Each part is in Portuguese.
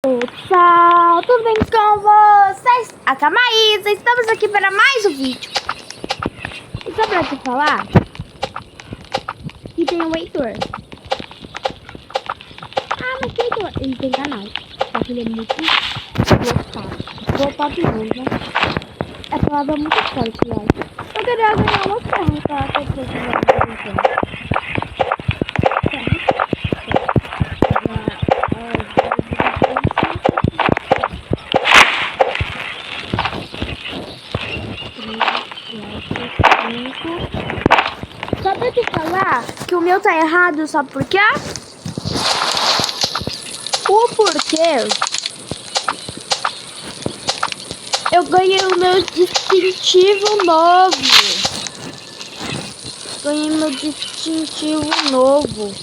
Pessoal, tudo bem com vocês? Aqui é a Maísa, estamos aqui para mais um vídeo. E só pra te falar que tem o Heitor. Mas tem Heitor, ele tem canal, só que ele é muito flopado não, né? É palavra muito forte, eu acho. Eu queria ganhar uma ferro pra pessoa que vai Só pra te falar que o meu tá errado, sabe por quê? O porquê eu ganhei o meu distintivo novo. Ganhei meu distintivo novo.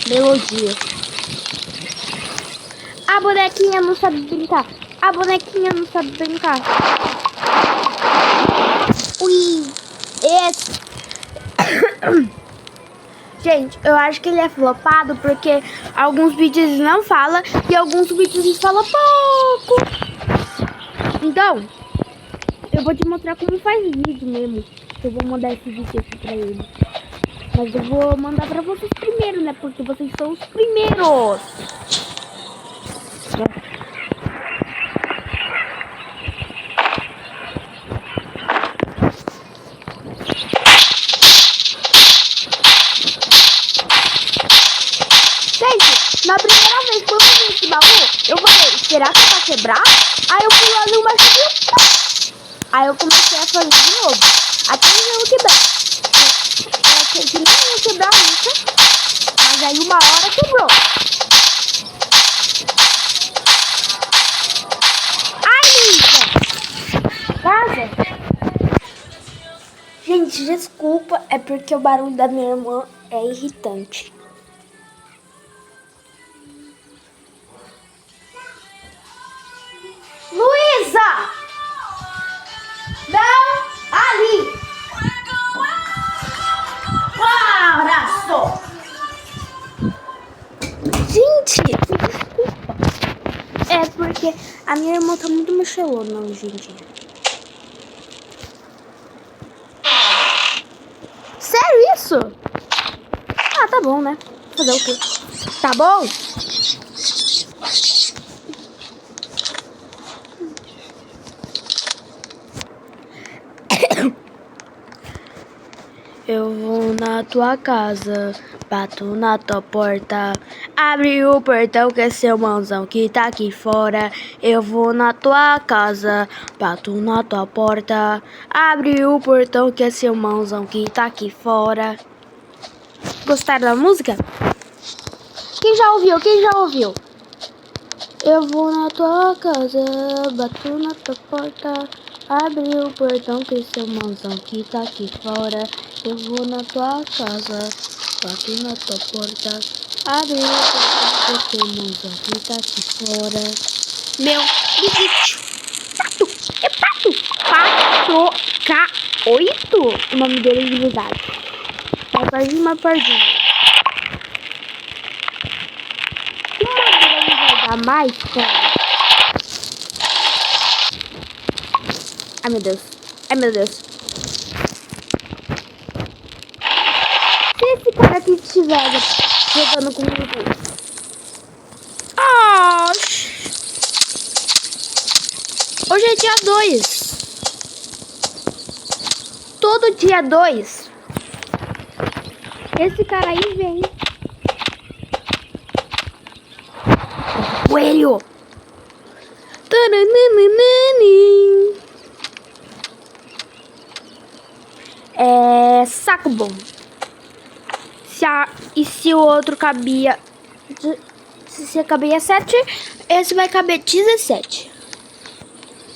Melodia. A bonequinha não sabe brincar. A bonequinha não sabe brincar. Ui. Esse. Gente, eu acho que ele é flopado porque alguns vídeos ele não fala e alguns vídeos ele fala pouco. Então, eu vou te mostrar como faz vídeo mesmo. Eu vou mandar esse vídeo aqui pra ele. Mas eu vou mandar pra vocês primeiro, né? Porque vocês são os primeiros. Gente, na primeira vez que eu fiz esse baú, eu falei, será que vai quebrar? Aí eu fui lá no machucado. Aí eu comecei a fazer de novo. Até eu quebrar. Eu achei que não ia quebrar nunca. Mas aí uma hora quebrou. Ai, Lisa! Casa? Gente, desculpa. É porque o barulho da minha irmã é irritante. Luísa! Não! Ali! Para só! Gente, desculpa. É porque a minha irmã tá muito mexelona hoje em dia. Sério isso? Ah, tá bom, né? Fazer o quê? Tá bom? Eu vou na tua casa, bato na tua porta, abre o portão que é seu mãozão que tá aqui fora. Eu vou na tua casa, bato na tua porta, abre o portão que é seu mãozão que tá aqui fora. Gostaram da música? Quem já ouviu? Quem já ouviu? Eu vou na tua casa, bato na tua porta, abre o portão que é seu mãozão que tá aqui fora. Eu vou na tua casa, bato na tua porta, abre o portão que é seu mãozão que tá aqui fora. Meu, bicho, pato, é pato, K8, o nome dele de verdade. É quase uma pardinha. Que modelo ele vai dar mais, cara? Ai, meu Deus. Ai, meu Deus. Se esse cara aqui estiver jogando comigo... Ah! Hoje é dia 2. Todo dia 2. Esse cara aí vem. Coelho. É saco bom. E se o outro cabia... Se cabia 7, esse vai caber 17.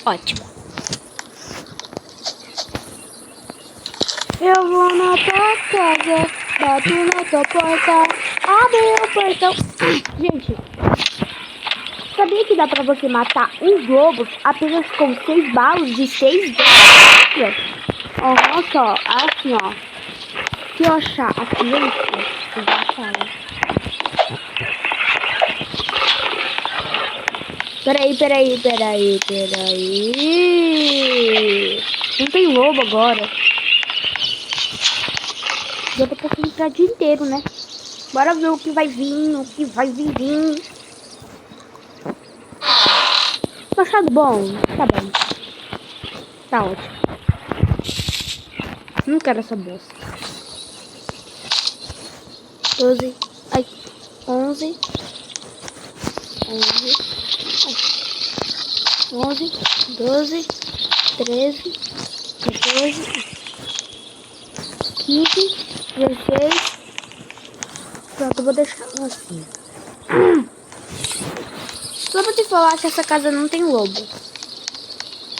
Ótimo. Eu vou na tua casa, bato na tua porta, abre o portão. Gente, sabia que dá pra você matar um globo apenas com 6 balas de 6 balas? Olha só, assim ó. Se eu achar a criança, eu vou achar ela. Peraí. Não tem lobo agora. Já tô passando o dia inteiro, né? Bora ver o que vai vir, Achado bom? Tá bom. Tá ótimo. Não quero essa bolsa. 12. Ai. 11. 11, 12, 13, 14, 15, 16. Pronto, eu vou deixar assim. Só pra te falar que essa casa não tem lobo.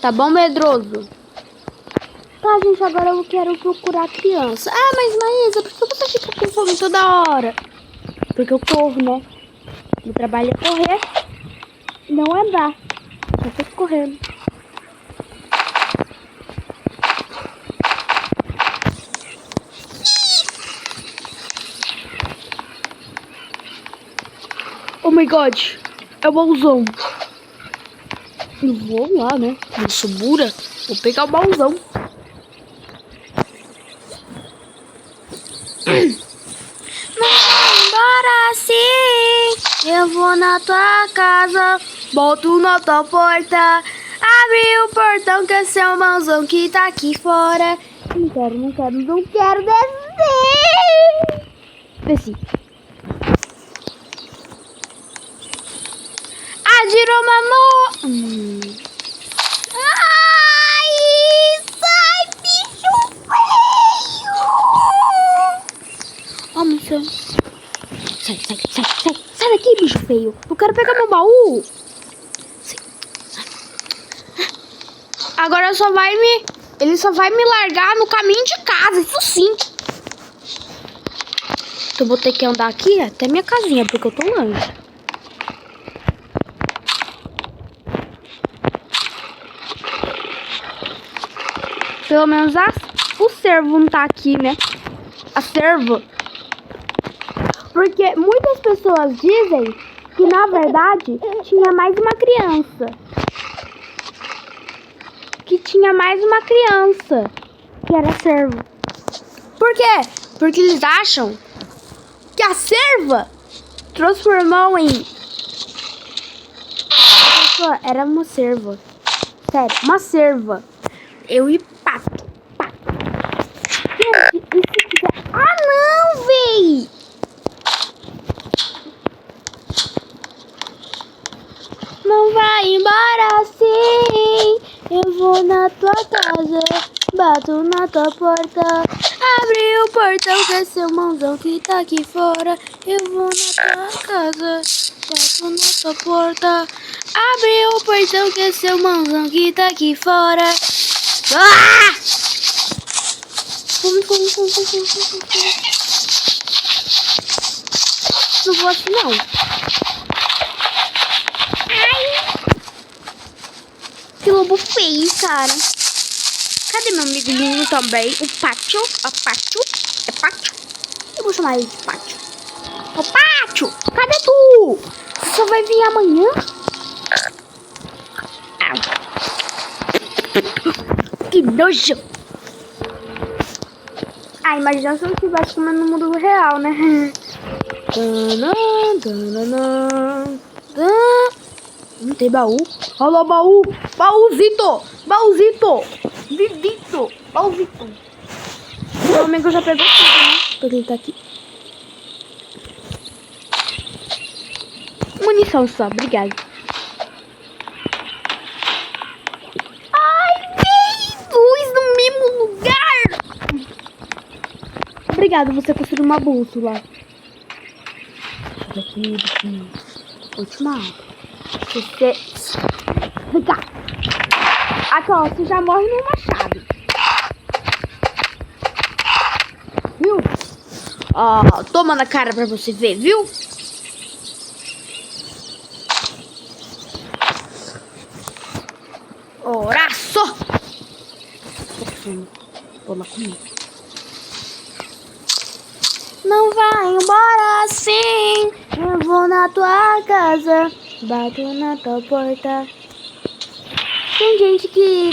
Tá bom, medroso? Tá, gente, agora eu quero procurar a criança. Ah, mas Maísa, por que você fica com fome toda hora? Porque eu corro, né? Meu trabalho é correr, não andar. Só fico correndo. Oh my god, é o baúzão. Eu vou lá, né? Eu sou burra. Vou pegar o baúzão. Embora assim, eu vou na tua casa, boto na tua porta, abre o portão que é seu mãozão que tá aqui fora. Não quero descer. Desci. Girou, mamô. Ai, sai, bicho feio. Ó, moção. Sai daqui, bicho feio. Eu quero pegar meu baú. Agora ele só vai me largar no caminho de casa, isso sim. Então eu vou ter que andar aqui até minha casinha, porque eu tô longe. Pelo menos o cervo não tá aqui, né? A cerva. Porque muitas pessoas dizem que, na verdade, tinha mais uma criança. Que era cervo. Por quê? Porque eles acham que a cerva transformou em... Era uma cerva. Sério, uma cerva. Eu e pato. Gente, e se quiser... Ah, não, véi! Não vai embora assim. Eu vou na tua casa, bato na tua porta, abre o portão que é seu mãozão que tá aqui fora. Eu vou na tua casa, bato na tua porta, abre o portão que é seu mãozão que tá aqui fora. Ah! Fome. Não vou assim, não. Ai! Que lobo feio, cara. Cadê meu amiguinho também? O Pátio. É Pátio? Eu vou chamar ele de Pátio. Ô, Pátio! Cadê tu? Você só vai vir amanhã? Que nojo! Ah, imagina se eu estivesse comendo no mundo real, né? Não tem baú. Olha o baú. Baúzito. Vivito. Baúzito. Meu amigo já pegou tudo, né? Porque ele tá aqui. Munição só, obrigado. Ai, véi! Dois no mesmo lugar! Obrigado, você construiu uma bússola. Deixa aqui. Última aula. Você... Vem cá. Aqui, ó, você já morre numa chave. Viu? Ó, toma na cara pra você ver, viu? Oraço! Tô lá comigo. Não vai embora assim. Eu vou na tua casa, bato na tua porta. Tem gente que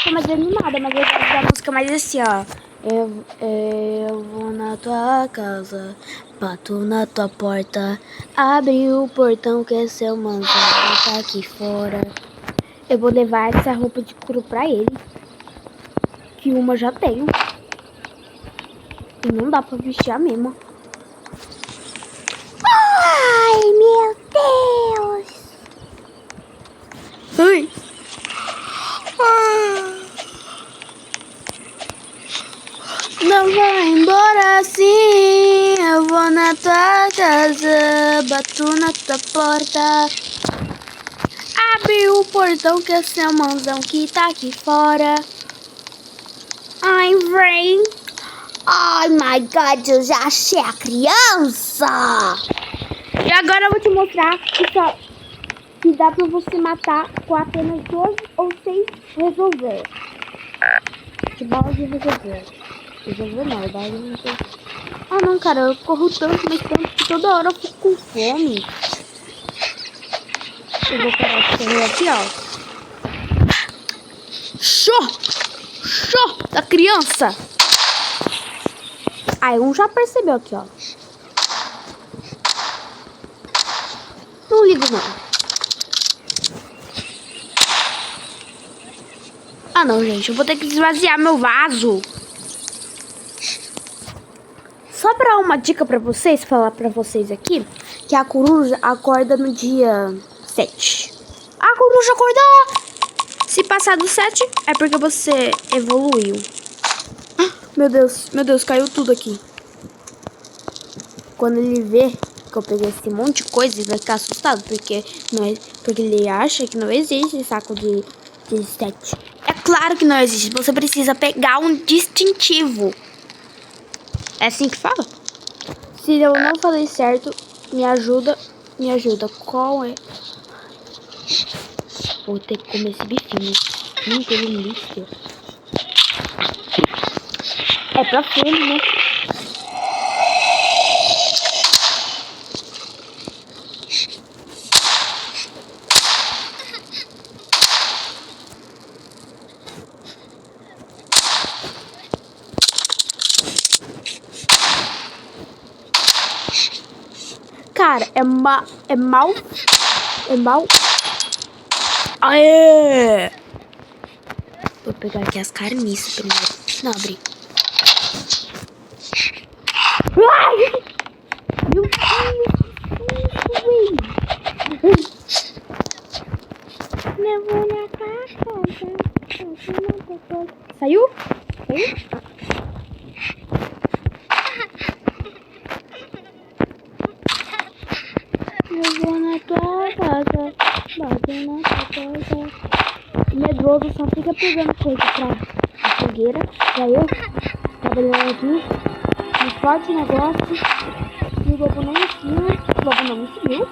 tá mais animada, mas eu gosto da música mais assim, ó. Eu vou na tua casa, bato na tua porta. Abre o portão que é seu manzão tá aqui fora. Eu vou levar essa roupa de couro pra ele, que uma já tenho. E não dá pra vestir a mesma. Ai, meu Deus! Ai! Não vai embora assim. Eu vou na tua casa, bato na tua porta. Abre o portão que é seu mãozão que tá aqui fora. Ai, vem. Oh my God, eu já achei a criança. E agora eu vou te mostrar que dá pra você matar com apenas 12 ou 6 resolver. Que bala de resolver. Resolver não, bala de resolver. Ah não, cara, eu corro tanto, mas tanto que toda hora eu fico com fome. Eu vou parar de correr aqui, ó. Show! Show da criança! Aí um já percebeu aqui, ó. Não ligo não. Ah não, gente, eu vou ter que esvaziar meu vaso. Só pra uma dica pra vocês, falar pra vocês aqui, que a coruja acorda no dia 7. A coruja acordou! Se passar do 7, é porque você evoluiu. Meu Deus, caiu tudo aqui. Quando ele vê que eu peguei esse monte de coisa, ele vai ficar assustado, porque ele acha que não existe saco de 7. É claro que não existe, você precisa pegar um distintivo. É assim que fala? Se eu não falei certo, me ajuda. Qual é? Vou ter que comer esse bifinho. Que delícia. É pra fome, né? Cara, é mal. Aê! Vou pegar aqui as carniças primeiro. Não, abri. Ai! Meu Deus! Levou na casa. Saiu? Eu vou na tua casa, bato na tua porta. O medroso só fica pegando coisa pra fogueira, pra eu trabalhando aqui, um forte negócio, e o lobo não me seguiu,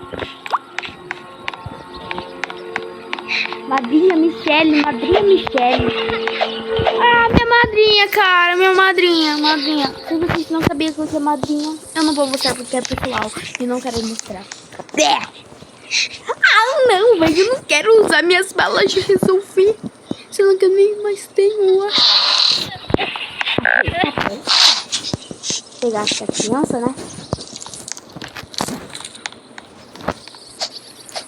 Madrinha Michele. Ah, minha madrinha, cara, minha madrinha. Se vocês não sabiam que eu sou madrinha, eu não vou mostrar porque é pessoal e não quero mostrar. Ah, não, mas eu não quero usar minhas balas de resolver. Sendo que eu nem mais tenho uma. Pegar essa criança, né?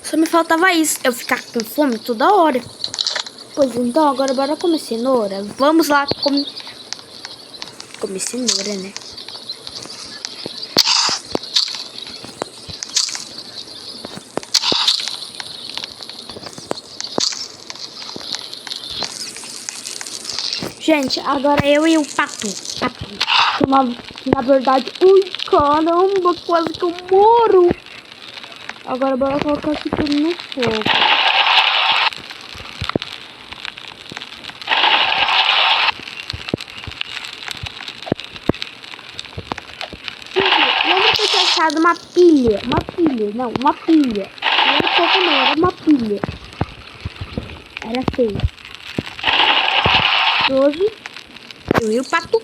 Só me faltava isso, eu ficar com fome toda hora. Pois então, agora bora comer cenoura. Vamos lá comer cenoura, né? Gente, agora eu e o pato. Que na verdade... Ui, caramba, quase que eu moro. Agora bora colocar aqui tudo no fogo. Lembra que eu tinha achado uma pilha? Não era pouco não, era uma pilha. Era 6. 12. Eu e o pato.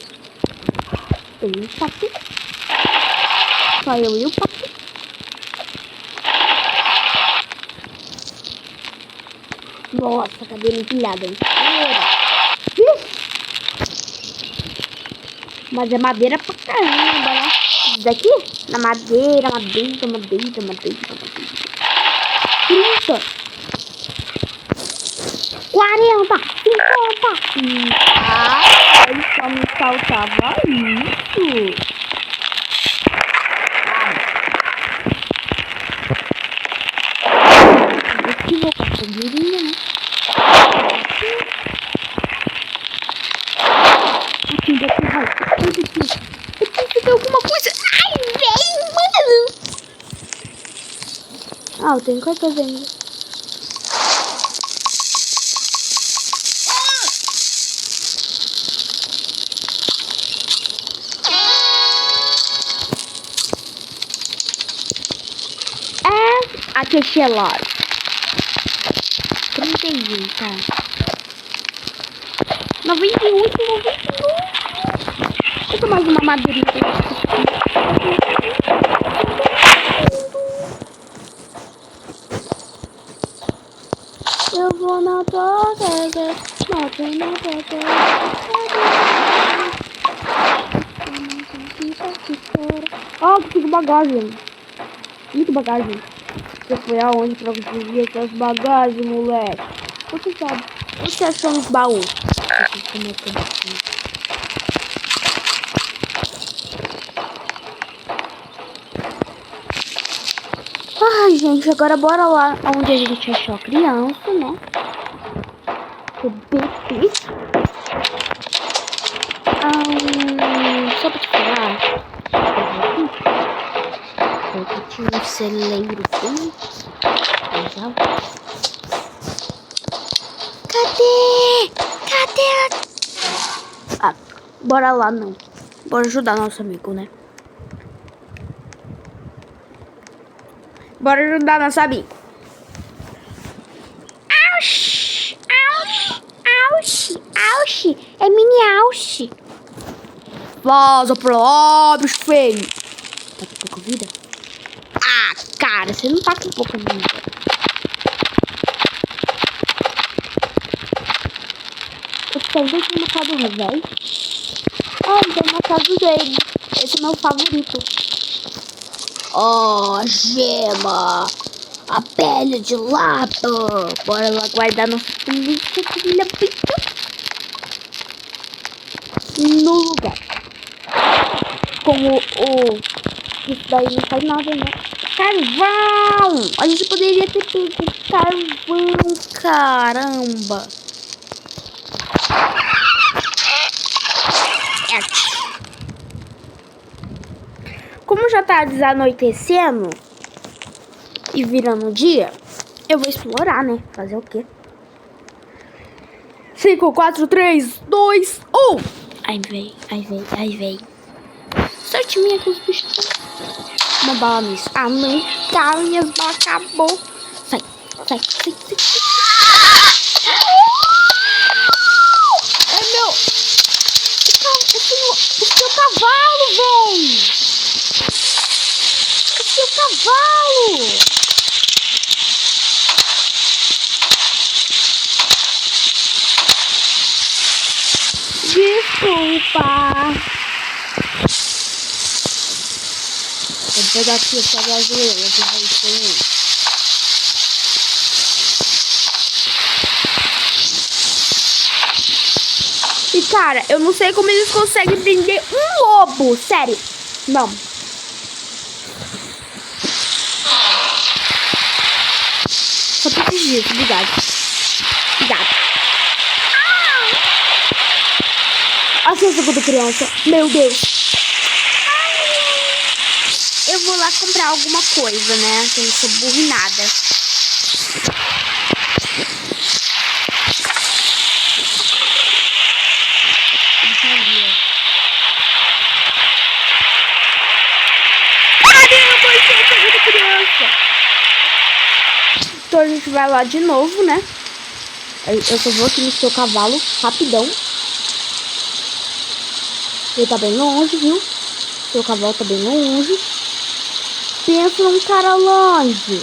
só eu e o Pato. Nossa, cadeira empilhada inteira. Mas é madeira pra caramba, né? Isso daqui? Na madeira. 30. 40. 50. Ele só me faltava isso. Aqui vou conseguiria, né? Aqui vai. Aqui tem alguma coisa. Ai, vem, mano. Ah, eu tenho coisa ainda. Aqui é Xelor. 31, tá? 98. Vou tomar mais uma madeirinha. Eu vou na tua casa. Ó, que bagagem. Muito bagagem. Você foi aonde pra conseguir essas bagagens, moleque? Você sabe. Você achou nos baús? Ai, gente, agora bora lá onde a gente achou a criança, né? O bebê. Só pra te falar. Eu tinha um celeiro aqui. Cadê? Ah, bora lá não. Bora ajudar nosso amigo, né? Bora ajudar nosso amigo. Auxi. É mini auxi. Vaza pra lá, bicho feio. Tá com pouca vida? Ah, cara, você não tá com pouca vida. Eu também tenho matado o velho. Ah, eu tenho matado dele. Esse é meu favorito. Oh, gema. A pele de lata. Bora lá guardar nossa polícia, filha pica. No lugar. Como o... Isso daí não faz nada, né? Carvão! A gente poderia ter pego carvão, caramba. Como já tá desanoitecendo e virando dia, eu vou explorar, né? Fazer o quê? 5, 4, 3, 2, 1. Aí vem. Sorte minha com os bichos. Uma bala nisso. Ah, não. Tá, minhas balas acabou. Sai. É meu. O seu cavalo, véi. O seu cavalo. Desculpa. Vou pegar aqui essa gasolina que vai ser. E cara, eu não sei como eles conseguem prender um lobo, sério. Não. Só preciso disso, obrigado. Assim eu sou criança. Meu Deus. Eu vou lá comprar alguma coisa, né? Que eu não sou burra em nada. Então a gente vai lá de novo, né? Eu só vou aqui no seu cavalo, rapidão. Ele tá bem longe, viu? Seu cavalo tá bem longe. pensa num cara longe.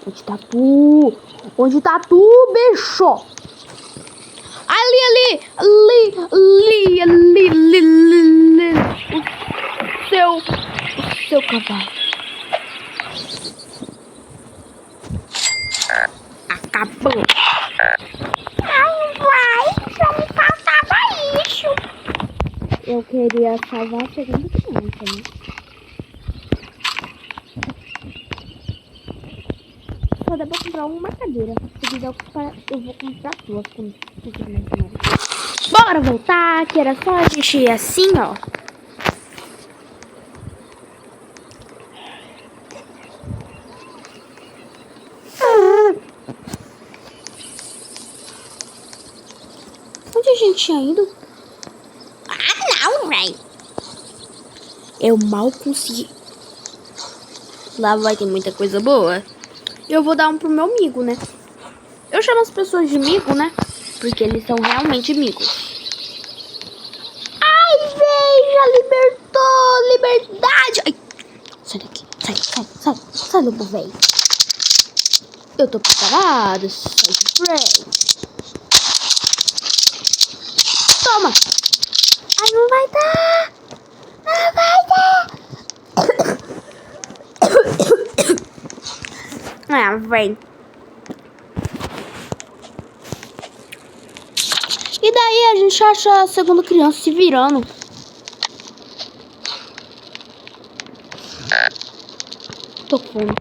Onde tá tu? Onde tá tu, bicho? Ali. O seu cavalo. Acabou. Ai, vai, só me faltava isso. Eu queria salvar a segunda criança, né? Só dá pra comprar uma cadeira. Se quiser, eu vou comprar duas. Bora voltar, que era só a gente ir assim, ó. Onde a gente tinha ido? Ah, não, velho. Eu mal consegui. Lá vai ter muita coisa boa. Eu vou dar um pro meu amigo, né? Eu chamo as pessoas de amigo, né? Porque eles são realmente amigos. Ai, véi, já libertou! Liberdade! Ai, sai daqui. Sai, lobo, véi. Eu tô preparado. Sai de frente. Toma! Ai, não vai dar! Não vai dar! Ah, vem. E daí a gente acha a segunda criança se virando. Tô com fome.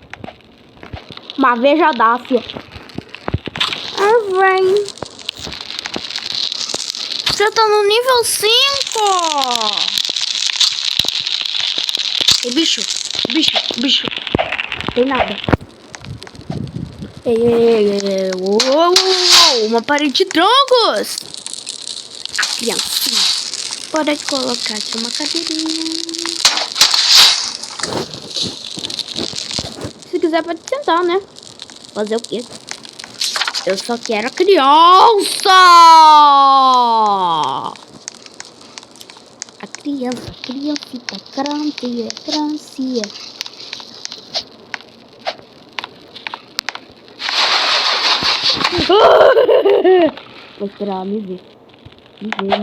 Uma vez já dá, filha. Ah, vem. Já tá no nível 5. Ei, bicho. Tem nada. Ei. Uou, uma parede de troncos. A criancinha. Pode colocar aqui uma cadeirinha. Se quiser pode sentar, né? Fazer o quê? Eu só quero a criança. A criancita, criancinha. Vou esperar ela me ver. Me ver.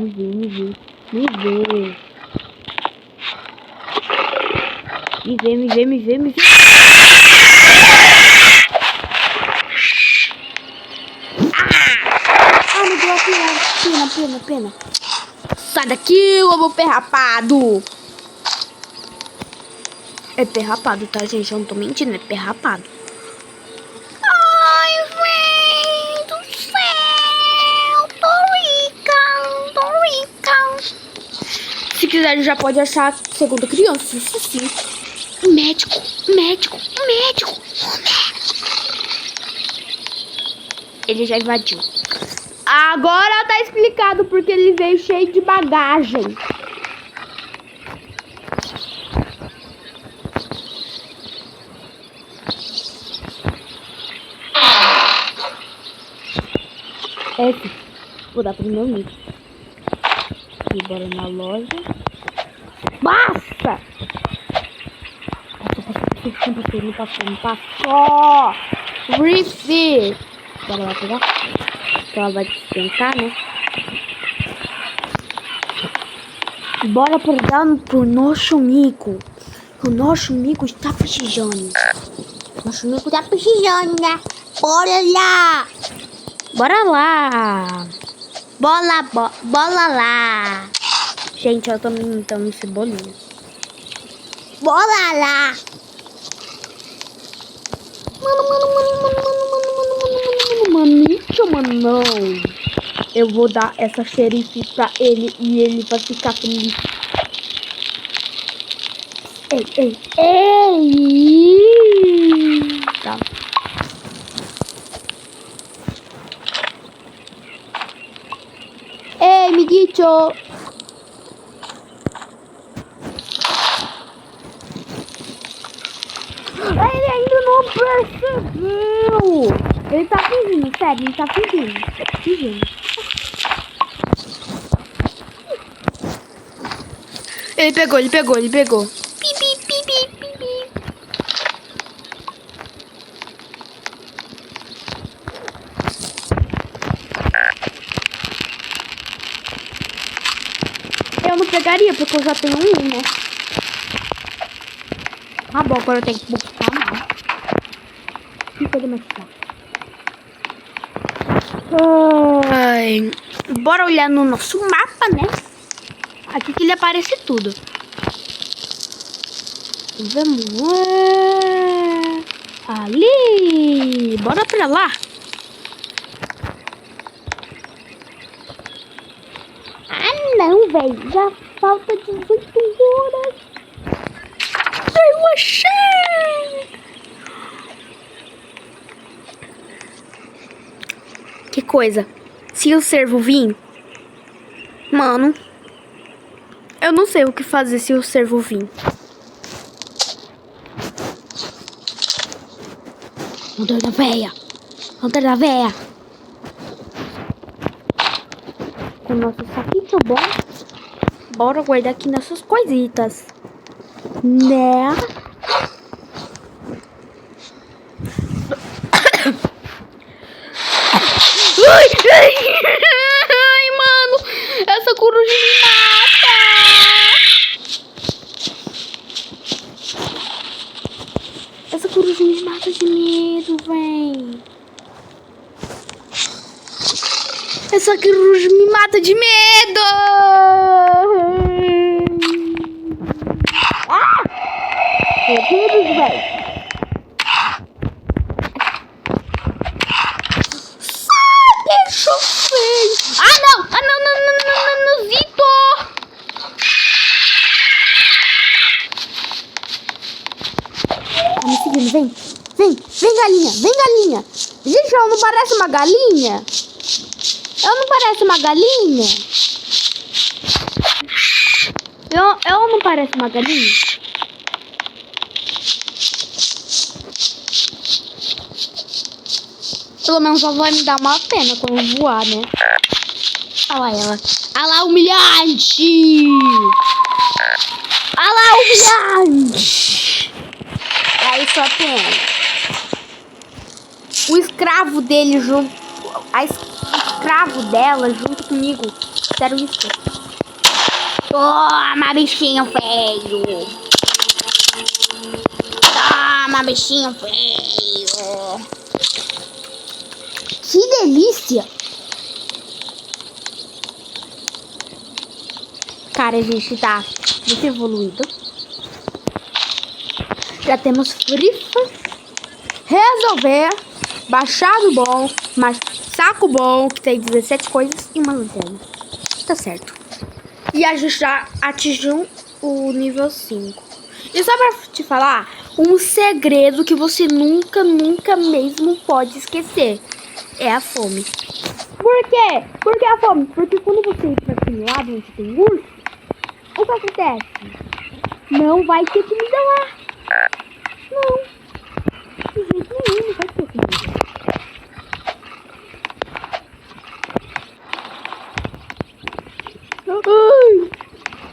Ah, me deu a pena. Sai daqui, lobo perrapado. É perrapado, tá, gente? Eu não tô mentindo, é perrapado. Ai, velho do céu. Tô rica. Se quiser, já pode achar a segunda criança, isso sim. Médico. Ele já invadiu. Agora tá explicado porque ele veio cheio de bagagem. Esse. Vou dar pro meu amigo. E bora na loja. Basta! Não passou. Refill. Bora lá pegar. Então ela vai esquentar, né? Bora pegar pro nosso amigo. O nosso amigo está precisando. Né? Bora lá. Bola lá. Gente, eu tô me imitando Cebolinha. Bola lá. Mano. Eu vou dar essa xerife pra ele e ele vai ficar feliz. Ei. Tá. Ei, amiguito. Ele ainda não percebeu. Ele tá fingindo, sério, ele tá fingindo. Ele pegou. Pipi, pipi, pipi. Eu não pegaria, porque eu já tenho um, né? Ah, bom, agora eu tenho que buscar mais. Que coisa mais chata. Ai, bora olhar no nosso mapa, né? Aqui que ele aparece tudo. Vamos lá. Ali. Bora pra lá. Ah, não, velho. Já falta 18 horas. Eu achei. Que coisa. Se o cervo vir, mano, eu não sei o que fazer se o cervo vir. Lanterna véia. Lanterna véia. Com o nosso saquinho bom. Bora guardar aqui nossas coisitas. Né? Ai, mano. Essa coruja me mata. Essa coruja me mata de medo, véi. Essa coruja me mata de medo. Ah! Meu Deus, velho. Deixa eu ver. Ah, não. Não, Zito. Tá me seguindo, vem, galinha. Gente, ela não parece uma galinha? Ela não parece uma galinha? Ela não parece uma galinha? Pelo menos ela vai me dar uma pena quando eu voar, né? Olha lá ela. Olha lá, humilhante! Olha lá, humilhante! Aí só tem o escravo dele junto. O escravo dela junto comigo. Sério isso. Toma, bichinho feio! Toma, bichinho feio! Que delícia! Cara, a gente tá muito evoluído. Já temos frifa, resolver, baixado bom, mas saco bom, que tem 17 coisas e uma lanterna. Tá certo. E a gente já atingiu o nível 5. E só pra te falar, um segredo que você nunca mesmo pode esquecer. É a fome. Por quê? Por que a fome? Porque quando você ir pra aquele lado onde tem urso, o que acontece? Não vai ter comida lá. Não. De jeito nenhum, não vai ter comida.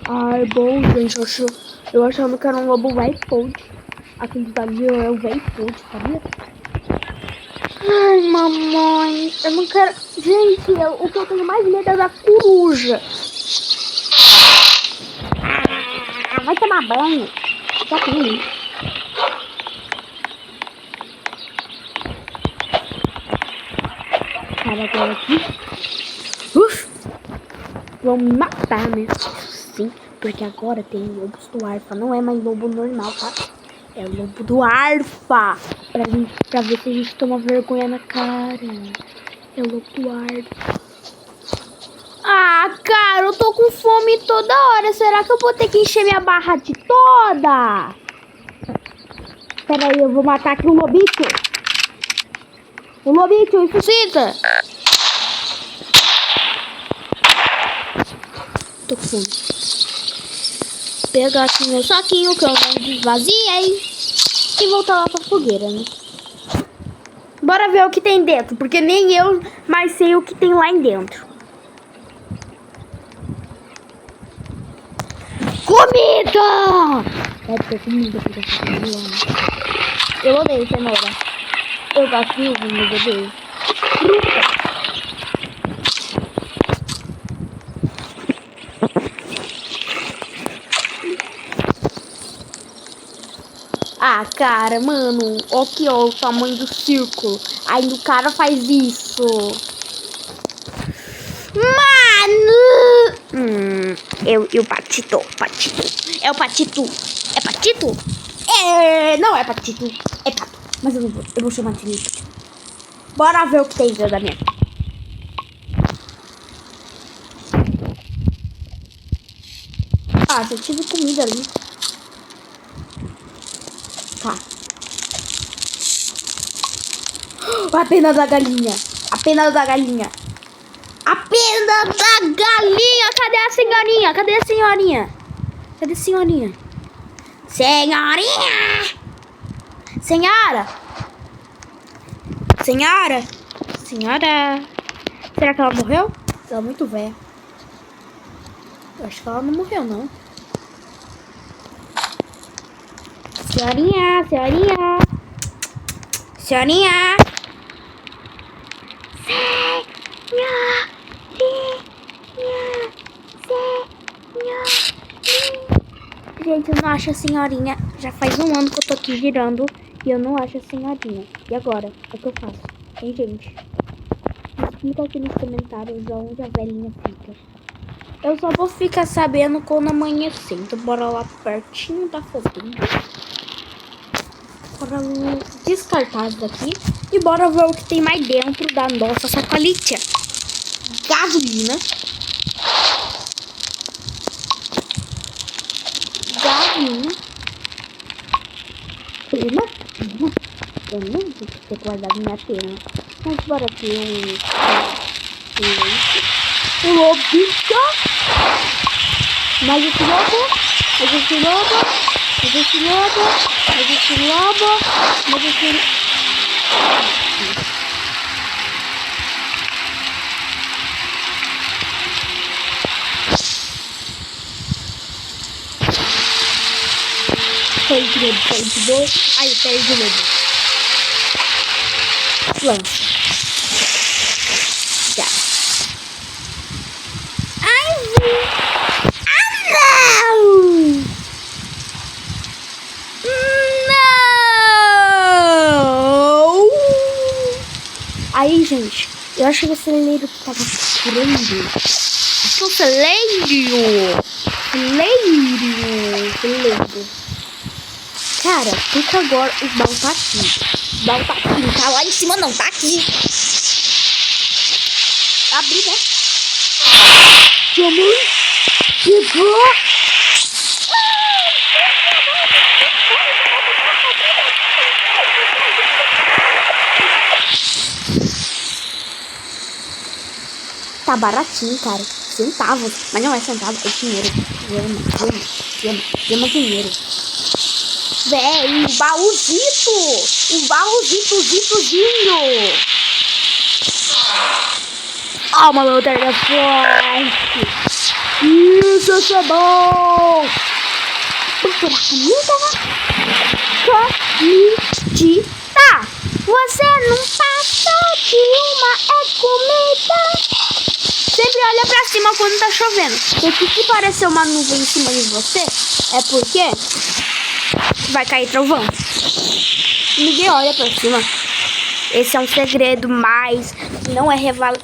Ai, bom, gente. Eu achando que era um lobo Whitefold. Aquele ali é o Whitefold, sabia? Ai, mamãe, eu não quero... Gente, o que eu tenho mais medo é da coruja. Vai tomar banho. Já tem. Cara, agora aqui. Vão me matar, né? Sim, porque agora tem lobos do Arfa. Não é mais lobo normal, tá? É lobo do Arfa. Pra ver se a gente toma vergonha na cara. É lobo do Arfa. Ah, cara, eu tô com fome toda hora. Será que eu vou ter que encher minha barra de toda? Pera aí, eu vou matar aqui o lobito. O lobito, ressuscita. Tô com fome. Pegar aqui meu saquinho que eu não desvaziei. E voltar lá pra fogueira, né? Bora ver o que tem dentro. Porque nem eu mais sei o que tem lá em dentro. Comida! Deve ter comida porque eu odeio cenoura. Eu gosto de uva, mas eu odeio. Fruta. Ah, cara, mano. Aqui, ó, o tamanho do círculo. Aí o cara faz isso. Mano! Eu patito. É o patito. É patito? Não é patito. É pato. Mas eu não vou. Eu vou chamar de patito. Bora ver o que tem dentro da minha. Ah, já tive comida ali. Tá. A pena da galinha. A pena da galinha. A pena da galinha. Cadê a senhorinha? Cadê a senhorinha? Cadê a senhorinha? Senhorinha! Senhora! Senhora! Senhora! Será que ela morreu? Ela é muito velha. Eu acho que ela não morreu, não. Senhorinha! Senhorinha! Senhorinha! Gente, eu não acho a senhorinha. Já faz um ano que eu tô aqui girando e eu não acho a senhorinha. E agora? O que eu faço? Hein, gente? Explica aqui nos comentários onde a velhinha fica. Eu só vou ficar sabendo quando amanhecer. Então bora lá pertinho da fazenda. Bora descartar isso daqui. E bora ver o que tem mais dentro da nossa sacolinha. Gasolina. Pena. Eu não vou ter guardado minha pena. Mas bora ter um lobinho. Mais esse lobo. Mais esse lobo. Mais esse lobo. Mais esse lobo. Mais esse... Perdi o lobo. Aí, perdi o lobo. Lança. Já. Ai, não! Não! Aí, gente, eu achei que o celeiro que tava furando. Achei o celeiro. Celeiro. Cara, porque agora o baú tá aqui. O baú tá aqui, não tá lá em cima não, tá aqui. Abri, né? Sua mãe chegou. Tá baratinho, cara. Centavos. Mas não é centavo, é dinheiro. Gema dinheiro. Véi, o baúzito! O baúzitozinho! Ah, uma lanterna forte! Isso é bom! Procurar comida, né? Comidita! Você não passa de uma comida! Sempre olha pra cima quando tá chovendo. Porque se parecer uma nuvem em cima de você, é porque... vai cair trovão. Ninguém olha pra cima. Esse é um segredo, mas não é revelado.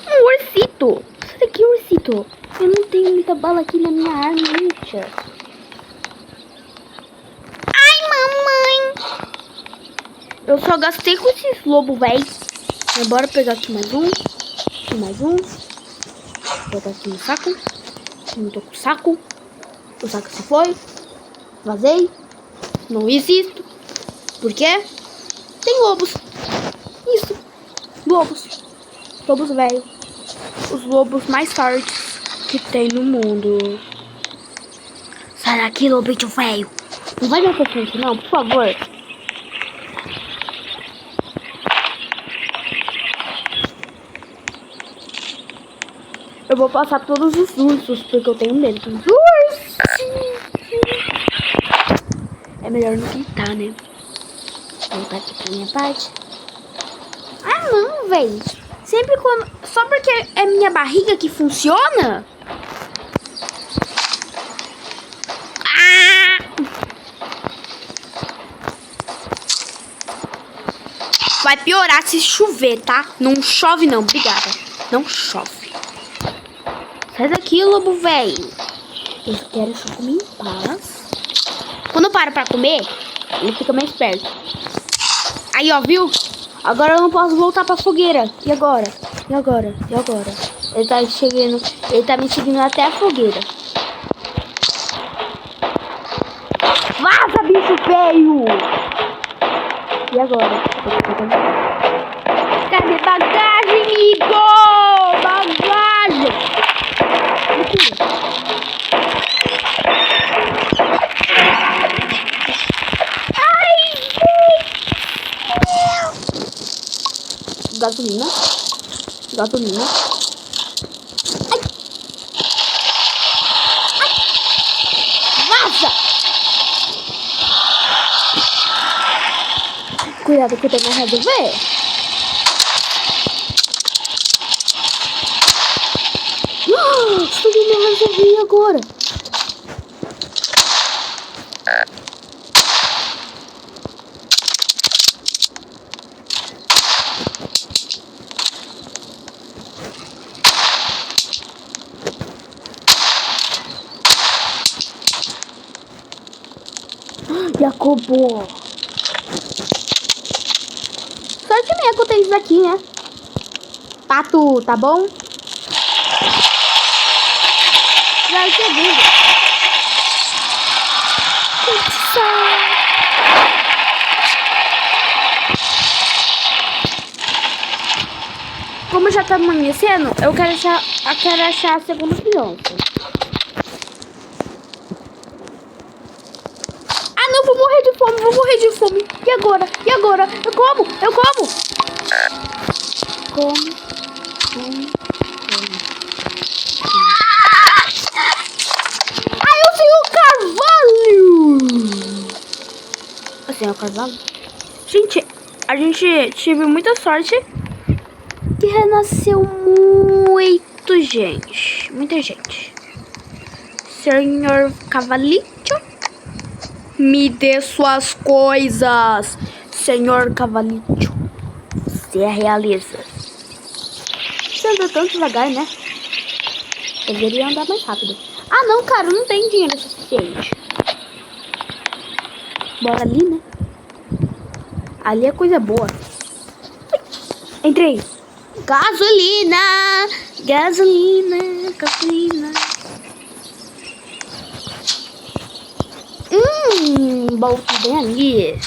Um ursito. Sai daqui, ursito. Eu não tenho muita bala aqui na minha arma, bicha. Ai, mamãe. Eu só gastei com esses lobos, velho. Bora pegar aqui mais um. Aqui mais um. Vou botar aqui no saco. Não tô com o saco. O saco se foi. Vazei. Não existo. Por quê? Tem lobos. Isso. Lobos. Lobos velhos. Os lobos mais fortes que tem no mundo. Sai daqui, lobinho velho. Não vai na frente não, por favor. Eu vou passar todos os ursos, porque eu tenho medo dos ursos. É melhor não gritar, né? Vou voltar aqui pra minha parte. Ah, não, velho. Sempre quando... Só porque é minha barriga que funciona? Vai piorar se chover, tá? Não chove não, obrigada. Não chove. Sai daqui, lobo velho. Eu quero só comer em paz. Quando eu paro pra comer, ele fica mais perto. Aí, ó, viu? Agora eu não posso voltar pra fogueira. E agora? E agora? E agora? Ele tá chegando. Ele tá me seguindo até a fogueira. Vaza, bicho feio! E agora? Cadê bagagem, amigo? Bagagem! Ai, gasolina. Gasolina. Ai. Ai. Vaza! Cuidado que eu tenho que resolver. Subi meu resolvi agora. Jacobo. Sorte minha que eu tenho isso aqui, né? Pato, tá bom? Já é segundo. Como já tá amanhecendo, eu quero achar a segunda criança. Ah, não, vou morrer de fome, vou morrer de fome. E agora? E agora? Eu como? Eu como? Como? Ah, eu tenho o cavalo! Eu tenho o cavalo? Gente, a gente tive muita sorte que renasceu muito gente. Muita gente. Senhor Cavalito, me dê suas coisas. Senhor Cavalito, você realiza. Você anda tão devagar, né? Deveria andar mais rápido. Ah, não, cara, não tem dinheiro suficiente. Bora ali, né? Ali é coisa boa. Entrei. Gasolina, gasolina, gasolina. Volta bem ali.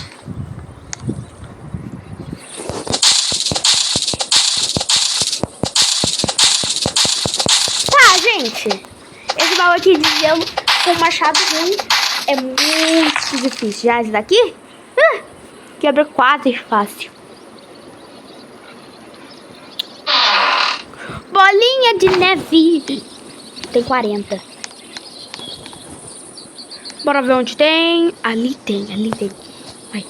Tá, gente. Esse baú aqui de gelo com machado ruim é muito difícil. Já esse daqui? Quebra quase fácil. Bolinha de neve. Tem 40. Bora ver onde tem. Ali tem. Vai.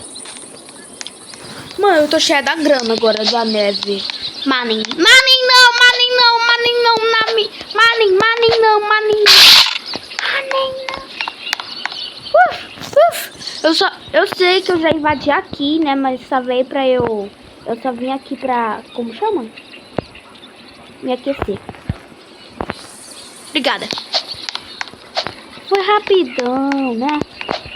Mano, eu tô cheia da grana agora da neve. Manin não. Eu sei que eu já invadi aqui, né? Mas só veio pra eu só vim aqui pra... Como chama? Me aquecer. Obrigada. Foi rapidão, né?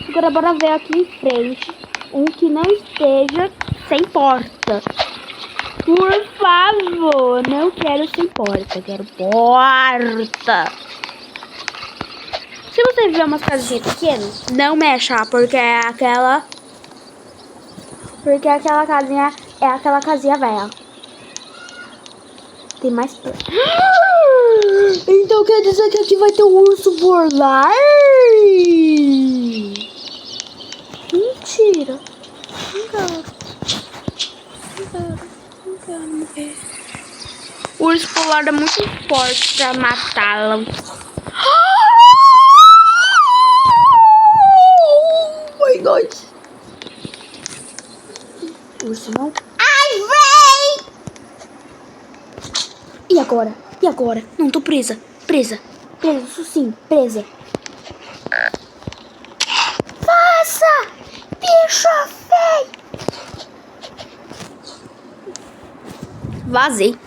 Agora bora ver aqui em frente um que não esteja sem porta. Por favor, não quero sem porta, quero porta. Se você ver umas casinhas pequenas, não mexa, porque é aquela casinha é aquela casinha velha. Tem mais porta. Então quer dizer que aqui vai ter um urso polar? Mentira. Não quero morrer. Urso polar. palavra muito forte pra matá-la. Oh my God. Urso não. Ai, véi! E agora? E agora? Não, tô presa. Presa. Presa, isso sim. Presa. Nossa! Bicho feio! Vazei.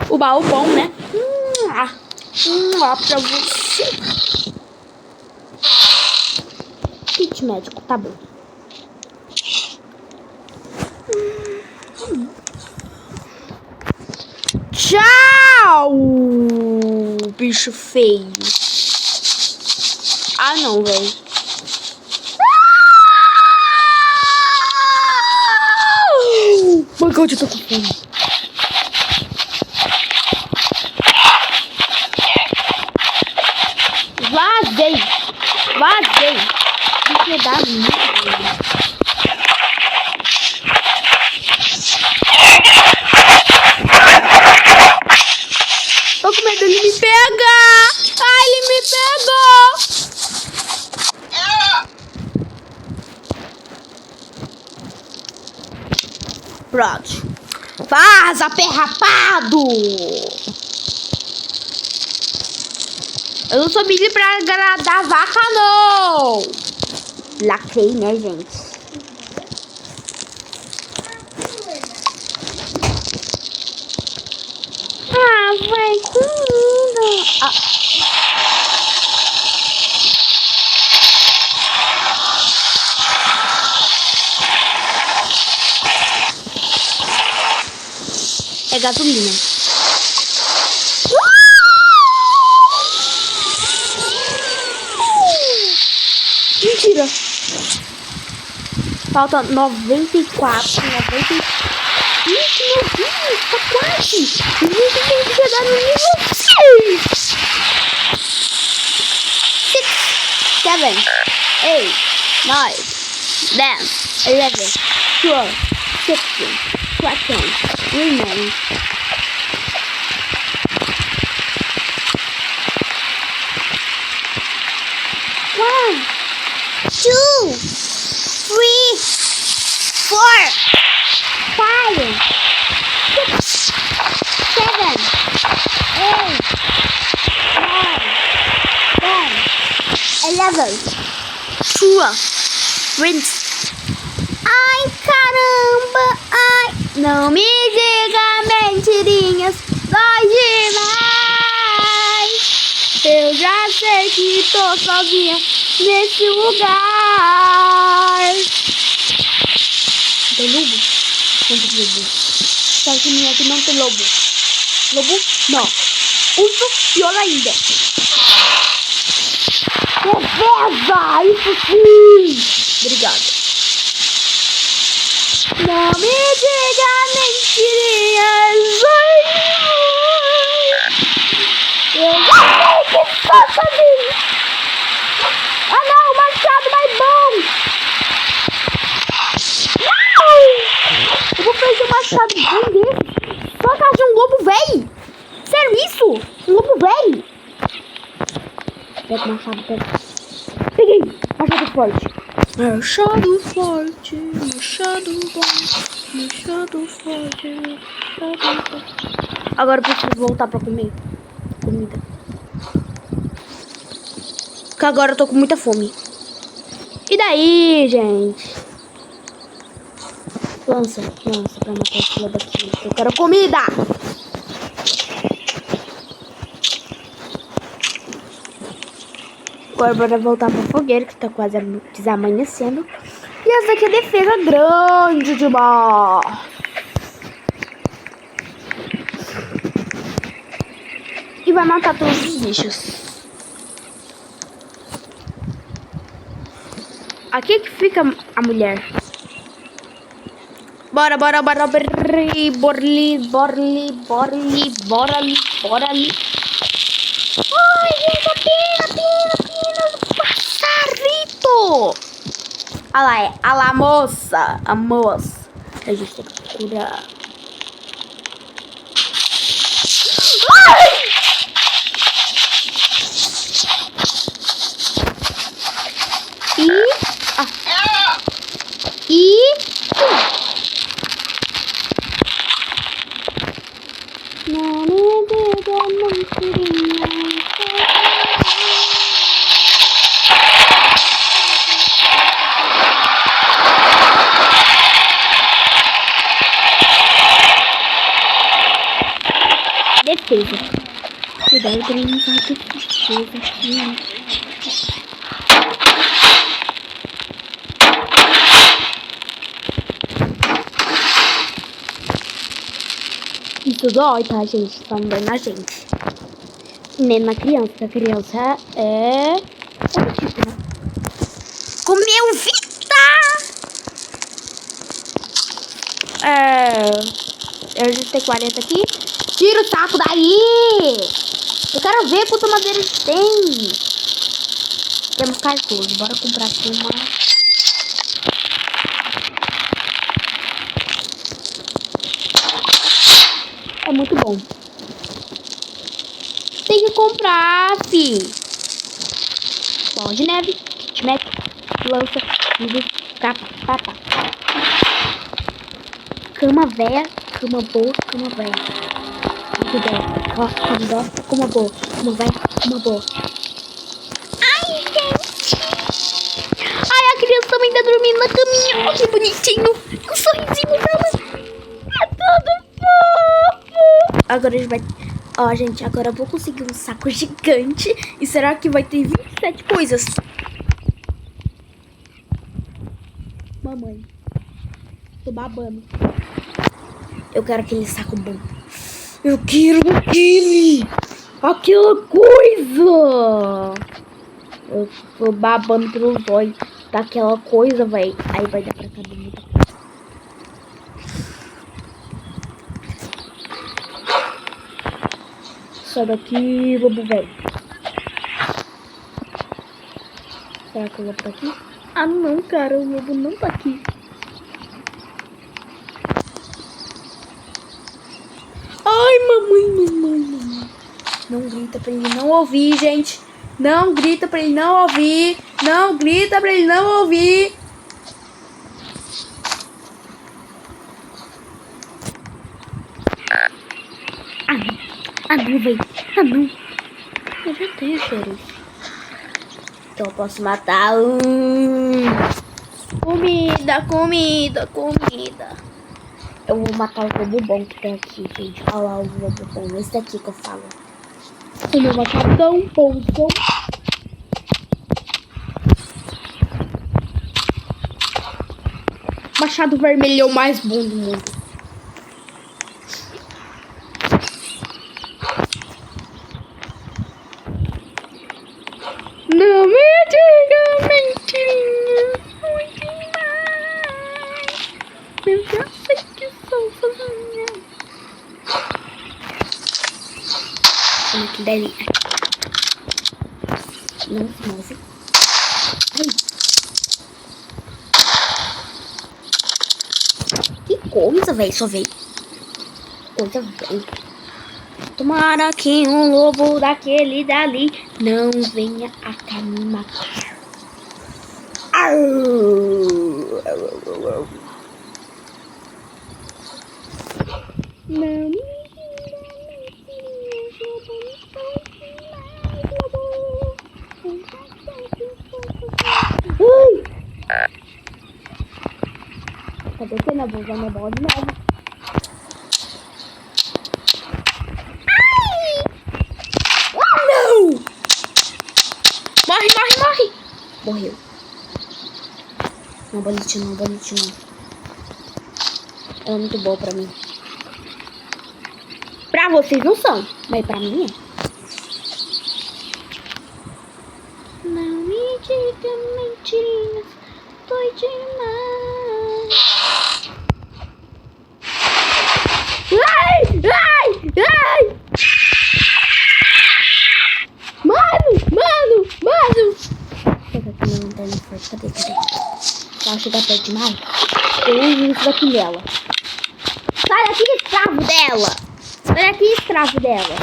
O baú bom, né? Pra você. Kit médico, tá bom. Tchau, bicho feio. Ah, não, velho. Oh my God, eu tô com fome. Vazei. Vazei. Isso é dar muito. Tô com medo, ele me pega! Ai, ele me pegou! Pronto. Vaza, perrapado! Eu não sou milho pra agradar a vaca, não! Lacrei, né, gente? Ah, vai comida! É gasolina. Mentira. Falta 94, 90. Gente, meu Deus, tá quase. A gente tem que chegar no nível 6. 6, 7, 8, 9, 10, 11, 12, 13, 14, 15. One, two, three, 4, 5, 6, 7, 8, 9, 10, 11. Sua. Rinse. Ai, caramba, ai. Não me diga mentirinhas, dói demais. Eu já sei que tô sozinha nesse lugar. Tem lobo? Não tem lobo. Tá aqui aqui não tem lobo. Lobo? Não. Urso, pior ainda. Beleza, isso sim. Obrigada. Não me diga mentirinhas. Eu já sei que estou sozinho. Ah não, machado mais bom. Não! Eu vou perder o machado bom desse. Só caso de um lobo velho. Sério isso? Um lobo velho. Pega o machado, pega. Peguei. Machado forte. Machado forte. Machado bom. Machado forte. Machado forte. Agora eu preciso voltar pra comer. Comida. Porque agora eu tô com muita fome. E daí, gente? Lança pra matar esse lobo aqui. Eu quero comida! Agora bora voltar pra fogueira, que tá quase amanhecendo. E essa aqui é a defesa grande demais. E vai matar todos os bichos. Aqui que fica a mulher. Bora, bora, bora, borli, borli, borli, borli, bora ali, bora ali. Ai, gente, pena, passarito. Olha lá, a moça, A gente tem que procurar. Defesa. Cuidado pra ele não fazer defesa aqui. Isso dói, tá, gente? Tá dando na gente. Nem na criança, porque a criança é tipo, né? Comeu Vita! Eu já tenho 40 aqui. Tira o saco daí! Eu quero ver quanto madeira eles têm. Temos cartuchos. Bora comprar aqui uma. É muito bom. Tem que comprar, fi. Bola de neve, kitmac, lança, vidro, capa, papa. Cama velha, cama boa, cama velha. Cama boa, cama velha, cama boa. Ai, gente. Ai, a criança também tá dormindo na caminha. Olha que bonitinho. Com um sorrisinho pra ela. É tudo fofo. Agora a gente vai... Ó, gente, agora eu vou conseguir um saco gigante. E será que vai ter 27 coisas? Mamãe. Tô babando. Eu quero aquele saco bom. Eu quero aquela coisa. Eu tô babando pelos olhos daquela coisa, velho. Aí vai dar pra caber muita coisa. Sai daqui, lobo velho. Será que o lobo tá aqui? Ah, não, cara. O lobo não tá aqui. Ai, mamãe. Não grita pra ele não ouvir, gente. Não grita pra ele não ouvir. Não grita pra ele não ouvir. Ah, não, velho. Ah, não. Eu já tenho xerife. Então eu posso matar Comida. Eu vou matar o lobo bom que tem aqui, gente. Olha lá o lobo bom. Esse daqui que eu falo. O meu machadão bonzão. Machado vermelho é o mais bom do mundo. Não me diga mentirinha. Foi demais. Eu já sei que sou sozinha. Olha que delícia. Não se move. Ai. Que coisa, velho. Só veio. Coisa velho. Tomara que um lobo daquele dali não venha a cá me matar. Não me tá descendo a bolsa, minha bola de neve. Não! Morre! Morreu. Não, bonitinho. Ela é muito boa pra mim. Pra vocês não são, mas pra mim é. Não me diga mentirinhas, tô demais. Ai! Mano! Cadê? Ela chega perto demais. Eu uso isso daqui nela. Sai daqui, escravo dela. Sai daqui, escravo dela.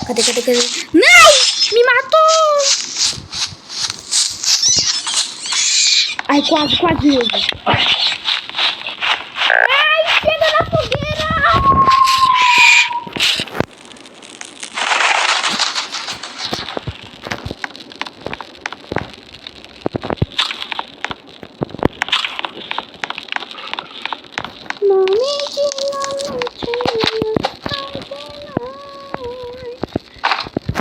Cadê? Não! Me matou! Ai, quase mesmo. Ai, chega na fogueira!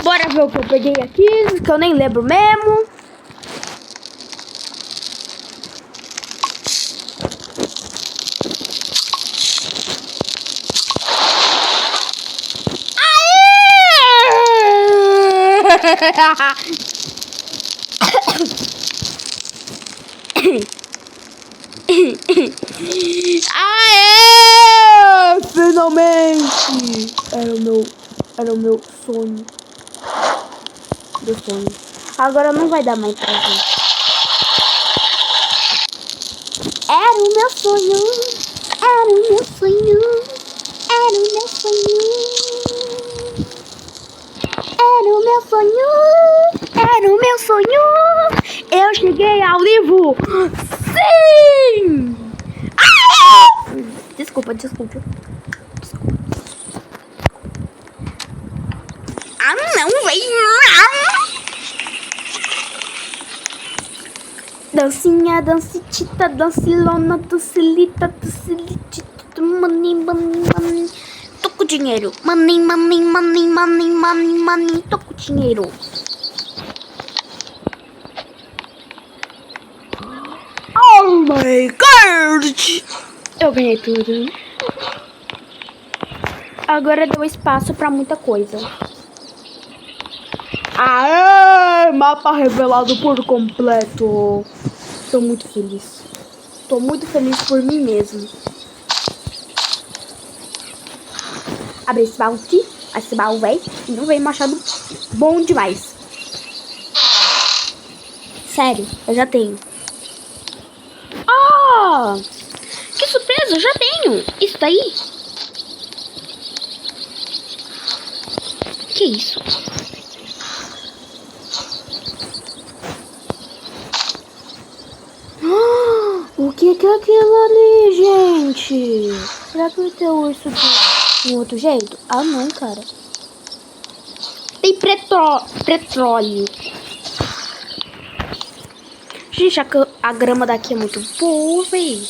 Bora ver o que eu peguei aqui, que eu nem lembro mesmo. Aê! Finalmente! Era o meu sonho. Do sonho. Agora não vai dar mais pra ver. Era o meu sonho. Era o meu sonho. Era o meu sonho. Era o meu sonho. Era o meu sonho! Eu cheguei ao livro! Sim! Aê! Desculpa. Ah, não, velho! Dancinha, dancitita, dancilona, dancilita, dancilitita, money. Tô com dinheiro. Money. Tô com dinheiro. Oh my god! Eu ganhei tudo. Agora deu espaço pra muita coisa. Aê! Mapa revelado por completo. Tô muito feliz. Tô muito feliz por mim mesmo. Abre esse baú aqui. Esse baú velho. E não vem machado bom demais. Sério, eu já tenho. Oh! Que surpresa, eu já tenho. Isso daí? Que isso? O que é aquilo ali, gente? Será que vai ter urso de um outro jeito? Ah, não, cara. Tem petróleo. Gente, a grama daqui é muito boa, véi.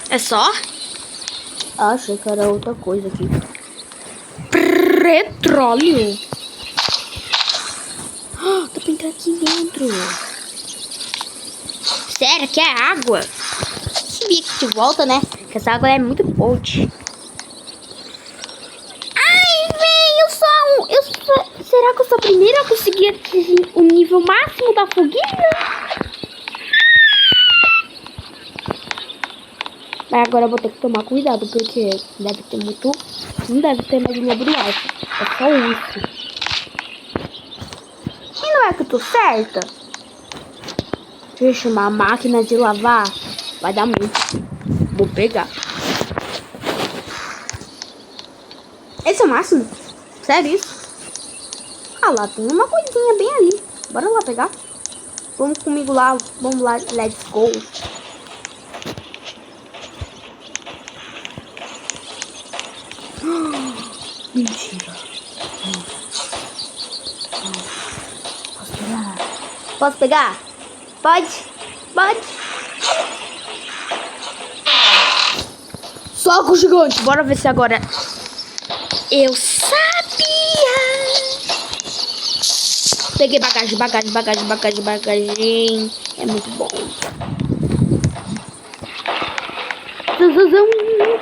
É só? Achei que era outra coisa aqui. Petróleo. Dá pra entrar aqui dentro. Sério, que é água? Sabia que de volta, né? Que essa água é muito forte. Ai, véi, será que eu sou a primeira a conseguir atingir o nível máximo da fogueira? Mas agora eu vou ter que tomar cuidado, porque deve ter muito... Não deve ter mais lobo do alto. É só urso. E não é que eu tô certa? Deixa eu chamar a máquina de lavar. Vai dar muito. Vou pegar. Esse é o máximo? Sério isso? Ah lá, tem uma coisinha bem ali. Bora lá pegar. Vamos comigo lá. Vamos lá, let's go. Mentira. Posso pegar? Posso pegar? Pode. Soco gigante. Bora ver se agora... Eu sabia. Peguei bagagem. É muito bom.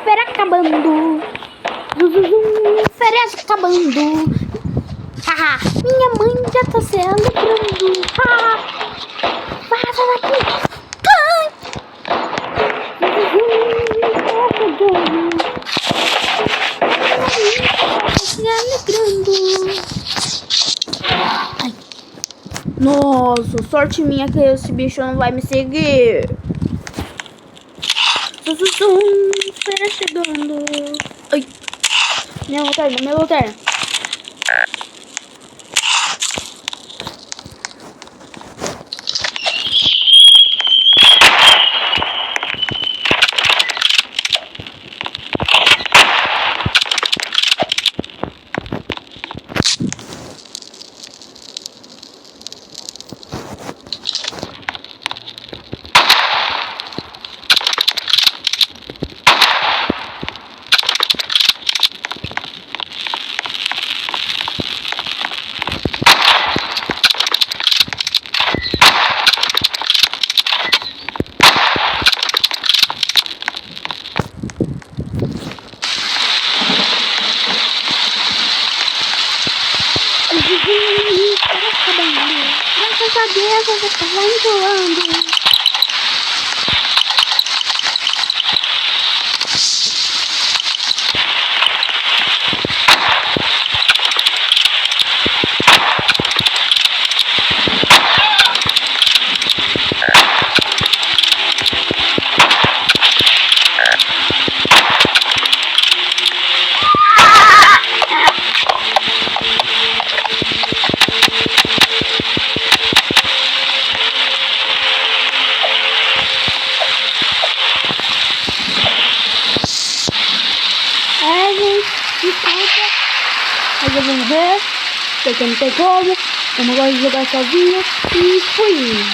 Fera acabando. Férias acabando. Haha, minha mãe já tá se alegrando. Vaza daqui. Se alegrando. Nossa, sorte minha que esse bicho não vai me seguir. Espera chegando. Ai, minha lanterna, minha lanterna. Graças a Deus, eu tava enrolando. Desculpa, mas eu vou ver, porque não tem como, eu não gosto de jogar sozinha e fui.